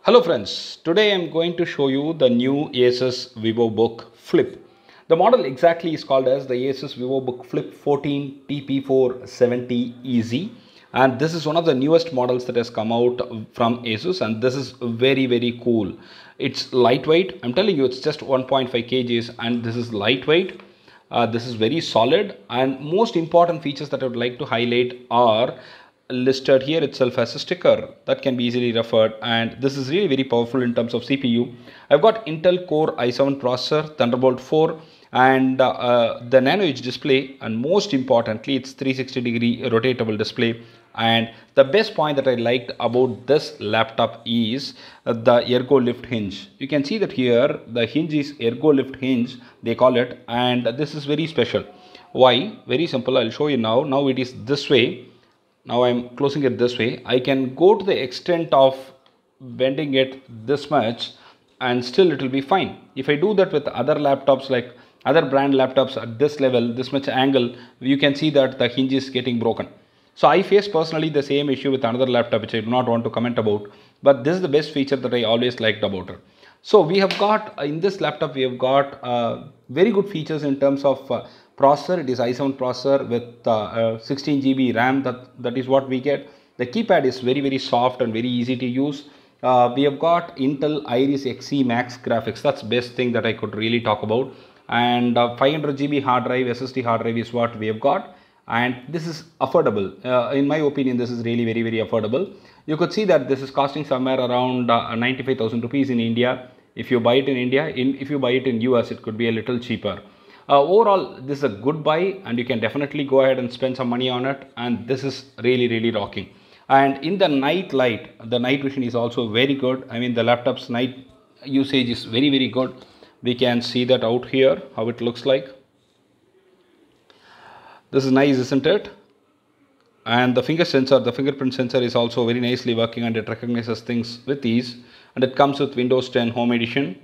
Hello friends, today I am going to show you the new Asus VivoBook Flip. The model exactly is called as the Asus VivoBook Flip 14 TP470EZ, and this is one of the newest models that has come out from Asus, and this is very cool. It's lightweight. I'm telling you, it's just 1.5 kgs and this is lightweight. This is very solid, and most important features that I would like to highlight are listed here itself as a sticker that can be easily referred, and this is really very powerful in terms of CPU. I've got Intel Core i7 processor, Thunderbolt 4, and the Nano Edge display, and most importantly it's 360-degree rotatable display. And the best point that I liked about this laptop is the ergo lift hinge. You can see that here the hinge is ergo lift hinge, they call it, and this is very special. Why? Very simple. I'll show you now. Now it is this way. Now I'm closing it this way. I can go to the extent of bending it this much and still it will be fine. If I do that with other laptops, like other brand laptops at this level, this much angle, you can see that the hinge is getting broken. So I face personally the same issue with another laptop which I do not want to comment about, but this is the best feature that I always liked about it. So we have got in this laptop, we have got very good features in terms of processor. It is i7 processor with 16 GB RAM. That is what we get. The keypad is very soft and very easy to use. We have got Intel Iris Xe Max graphics. That's the best thing that I could really talk about. And 500 GB hard drive, SSD hard drive is what we have got. And this is affordable. In my opinion, this is really very affordable. You could see that this is costing somewhere around 95,000 rupees in India. If you buy it in India, if you buy it in US, it could be a little cheaper. Overall, this is a good buy, and you can definitely go ahead and spend some money on it. And this is really rocking. And in the night light, the night vision is also very good. I mean, the laptop's night usage is very good. We can see that out here, how it looks like. This is nice, isn't it? And the fingerprint sensor is also very nicely working, and it recognizes things with ease. And it comes with Windows 10 Home Edition.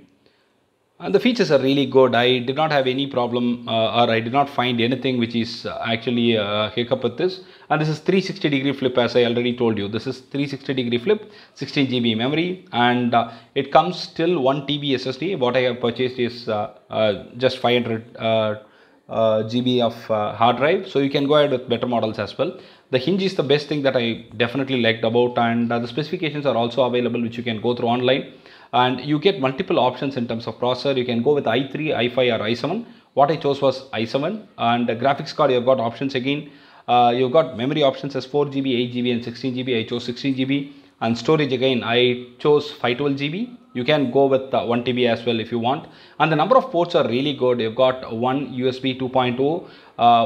And the features are really good. I did not have any problem or I did not find anything which is actually a hiccup with this. And this is 360-degree flip, as I already told you. This is 360-degree flip, 16 GB memory, and it comes still 1 TB SSD. What I have purchased is just 500 GB of hard drive, so you can go ahead with better models as well. The hinge is the best thing that I definitely liked about, and the specifications are also available which you can go through online, and you get multiple options in terms of processor. You can go with i3, i5 or i7. What I chose was i7. And the graphics card, you've got options again. You've got memory options as 4 GB, 8 GB and 16 GB. I chose 16 GB. And storage, again I chose 512 GB. You can go with 1 TB as well if you want. And the number of ports are really good. You've got one USB 2.0,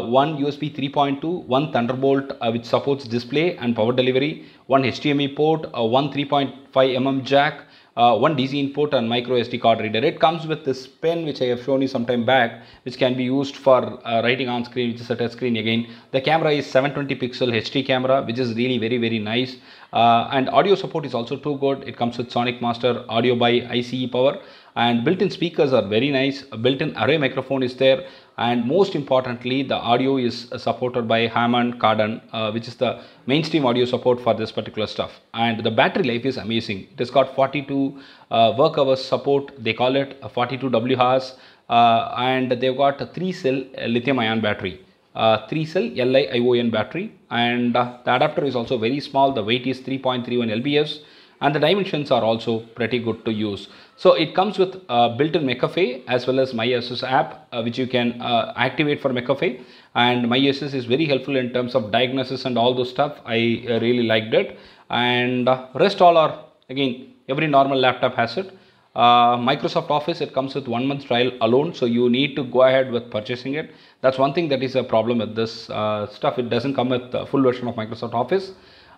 one USB 3.2, one Thunderbolt which supports display and power delivery, one HDMI port, one 3.5mm jack, one DC input and micro SD card reader. It comes with this pen which I have shown you some time back, which can be used for writing on screen, which is a touch screen again. The camera is 720 pixel HD camera, which is really very nice. And audio support is also too good. It comes with Sonic Master audio by ICE power, and built-in speakers are very nice. A built-in array microphone is there, and most importantly the audio is supported by Harman Kardon, which is the mainstream audio support for this particular stuff. And the battery life is amazing. It has got 42 work hours support, they call it 42 WH, and they've got a 3-cell lithium ion battery, 3-cell Li-ion battery, and the adapter is also very small. The weight is 3.31 lbs, and the dimensions are also pretty good to use. So it comes with built-in McAfee as well as MyAsus app, which you can activate for McAfee. And MyAsus is very helpful in terms of diagnosis and all those stuff. I really liked it. And rest all are, again, every normal laptop has it. Microsoft Office, it comes with 1 month trial alone, so you need to go ahead with purchasing it. That's one thing that is a problem with this stuff. It doesn't come with the full version of Microsoft Office.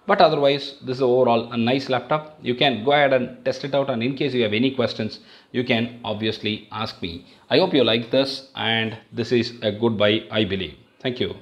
But otherwise, this is overall a nice laptop. You can go ahead and test it out, and in case you have any questions, you can obviously ask me. I hope you like this, and this is a good buy, I believe. Thank you.